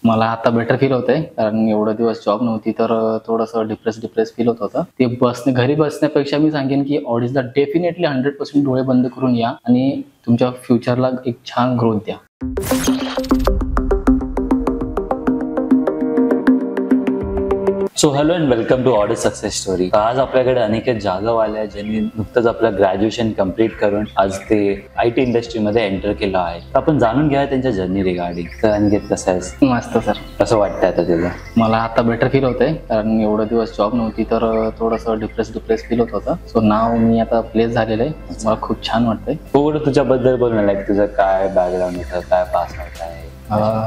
मला आता better feel होतंय कारण एवढं दिवस जॉब नव्हती तर थोडंसं डिप्रेस फील होत होतं. ते घरी बसण्यापेक्षा मी सांगेन की ऑडिशला डेफिनेटली 100% डोळे बंद करून या आणि तुमच्या फ्युचरला एक छान ग्रोथ द्या. So hello and welcome to audit success story. आज आपल्याकडे अनिकेत जाधव आले आहेत, ज्यांनी नुकतंच आपलं ग्रॅज्युएशन कम्प्लीट करून आज ते IT इंडस्ट्रीमध्ये एंटर केलं आहे. तर आपण जाणून घ्या त्यांच्या जर्नी रिगार्डिंग. तर अनिकेत कसं आहेस? मस्त सर. कसं वाटतंय आता तुला? मला आता बेटर फील होतंय कारण एवढं दिवस जॉब नव्हती तर थोडंसं डिप्रेस फील होत होतं. सो नाव मी आता प्लेस झालेलं आहे. मला खूप छान वाटतंय. थोडं तुझ्याबद्दल बोल ना, लाईक तुझं काय बॅकग्राऊंड होतं, काय पास आउट आहे?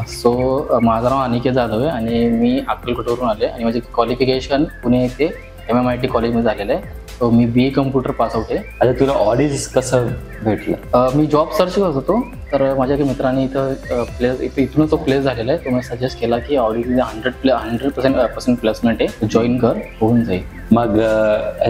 सो माझं नाव अनिकेत जाधव आहे आणि मी अक्कलकोटवरून आले आणि माझे क्वालिफिकेशन पुणे येथे MMIT कॉलेजमध्ये झालेलं आहे. सो मी BA कम्प्युटर पास आउट आहे. आता तुला ऑडिट कसं भेटलं? मी जॉब सर्च करत होतो तर माझ्या एका मित्राने इथूनच तो प्लेस झालेला आहे. तो मला सजेस्ट केला की ऑडिटमध्ये 100% प्लेसमेंट आहे, जॉईन कर, होऊन जाईल. मग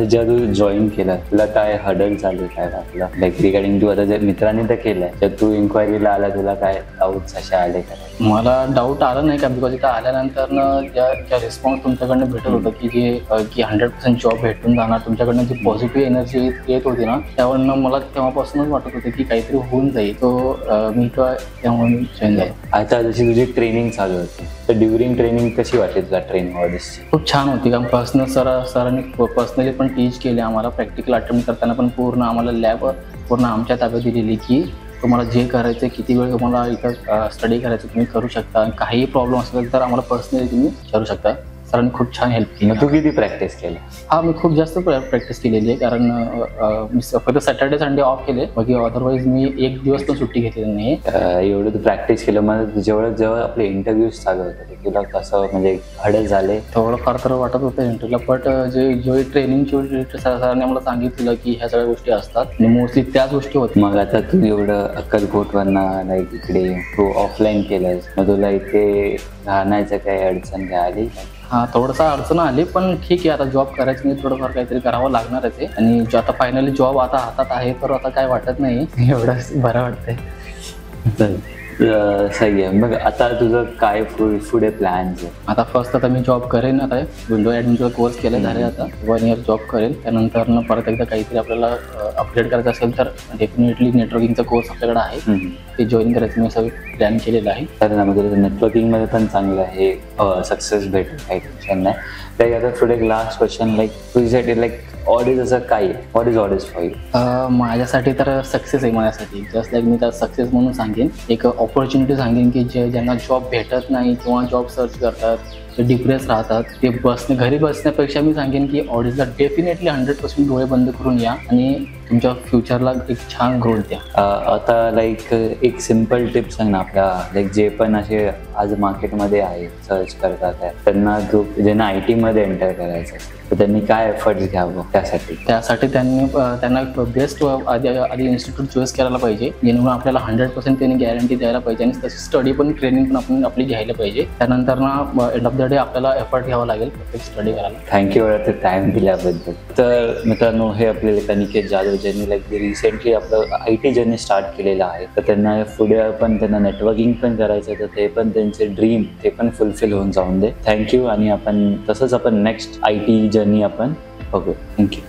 जेव्हा तू जॉईन केलं तुला काय हडल चालू काय वाटलं, लाईक रिगार्डिंग तू आता जे मित्रांनी तर केलंय, तर तू इन्क्वायरीला आला तुला काय डाऊट्स असे आले का? मला डाऊट आला नाही का, बिकॉज इथं आल्यानंतर ज्या रिस्पॉन्स तुमच्याकडनं भेटत होतं की 100% जॉब भेटून जाणार, तुमच्याकडनं जी पॉझिटिव्ह एनर्जी येत होती ना, त्यावरनं मला तेव्हापासूनच वाटत होतं की काहीतरी होऊन जाईल. तो मी त्यामुळे जॉईन झालो. आता जशी तुझी ट्रेनिंग चालू होती तर ड्युरिंग ट्रेनिंग कशी वाटली तुला ट्रेनिंग ऑडिटची? खूप छान होती कारण सरांनी पर्सनली पण टीच केले आम्हाला. प्रॅक्टिकल अटेम्प्ट करताना पण पूर्ण आम्हाला लॅब पूर्ण आमच्या ताब्यात दिलेली की तुम्हाला जे करायचं किती वेळ तुम्हाला इथं स्टडी करायचं तुम्ही करू शकता. काही प्रॉब्लेम असेल तर आम्हाला पर्सनली तुम्ही विचारू शकता. सरांनी खूप छान हेल्प केली. तू किती प्रॅक्टिस केली? मी खूप जास्त प्रॅक्टिस केलेली आहे कारण मी फक्त सॅटर्डे संडे ऑफ केले, बाकी अदरवाईज मी एक दिवस पण सुट्टी घेतलेली नाही. एवढं तू प्रॅक्टिस केलं, मग जेव्हा आपले इंटरव्ह्यूज चालू होते तुला कसं म्हणजे हडल झाले? थोडंफार तर वाटत होतं इंटरव्ह्यूला, बट जे ट्रेनिंगची सरांनी आम्हाला सांगितलं की ह्या सगळ्या गोष्टी असतात आणि मोस्टली त्याच गोष्टी होत्या. मग आता तू एवढं अक्कलकोटवरनं लाईक इकडे तू ऑफलाईन केलंस, मग तुला इथे राहण्याचं काही अडचण काय आली? थोडंसं अडचण आली, पण ठीक आहे. आता जॉब करायचं म्हणजे थोडंफार काहीतरी करावं लागणारच आहे आणि आता फायनली जॉब आता हातात आहे तर आता काय वाटत नाही, एवढं बरं वाटतंय. सही आहे. मग आता तुझं काय पुढे प्लॅन्स आहे? आता फर्स्ट आता मी जॉब करेन. आता विंडो ॲडमिनचा कोर्स केला झाले, आता 1 year जॉब करेल. त्यानंतर परत एकदा काहीतरी आपल्याला अपडेट करायचं असेल तर डेफिनेटली नेटवर्किंगचा कोर्स आपल्याकडे आहे, ते जॉईन करायचं मी सगळं प्लॅन केलेलं आहे. तर नेटवर्किंगमध्ये पण चांगलं आहे, सक्सेस भेटेल, काही टेन्शन नाही. लाईक आता पुढे एक लास्ट क्वेश्चन, लाईक तुझ्यासाठी लाईक ऑडिट असं काय आहे? What is audit for you? माझ्यासाठी तर सक्सेस आहे. माझ्यासाठी जस्ट लाईक मी त्यात सक्सेस म्हणून सांगेन, एक ऑपॉर्च्युनिटी सांगेन की ज्यांना जॉब भेटत नाही किंवा जॉब सर्च करतात, ते डिप्रेस राहतात, ते घरी बसण्यापेक्षा मी सांगेन की ऑडिटला डेफिनेटली 100% डोळे बंद करून या आणि तुमच्या फ्युचरला एक छान ग्रोथ द्या. आता लाईक एक सिम्पल टिप सांग ना आपल्या, लाईक जे पण असे आज मार्केटमध्ये आहे सर्च करतात त्यांना, ज्यांना IT मध्ये एंटर करायचं असेल तर त्यांनी काय एफर्ट्स घ्यावं त्यासाठी? त्यांना बेस्ट आधी इन्स्टिट्यूट चॉईस करायला पाहिजे, जेणेकरून आपल्याला 100% त्यांनी गॅरंटी द्यायला पाहिजे आणि तशी स्टडी पण ट्रेनिंग पण आपण आपली घ्यायला पाहिजे. त्यानंतर ना एंड ऑफ द डे आपल्याला एफर्ट घ्यावा लागेल स्टडी करायला. थँक्यू ते टाइम दिल्याबद्दल. तर मित्रांनो, हे आपले अनिकेत जाधव ज्यांनी लाईक रिसेंटली आपलं IT जर्नी स्टार्ट केलेलं आहे, तर त्यांना पुढे पण त्यांना नेटवर्किंग पण करायचं, तर ते पण त्यांचे ड्रीम ते पण फुलफिल होऊन जाऊन दे. थँक्यू. आणि आपण तसंच आपण नेक्स्ट IT जर्नी आपण बघू. थँक्यू.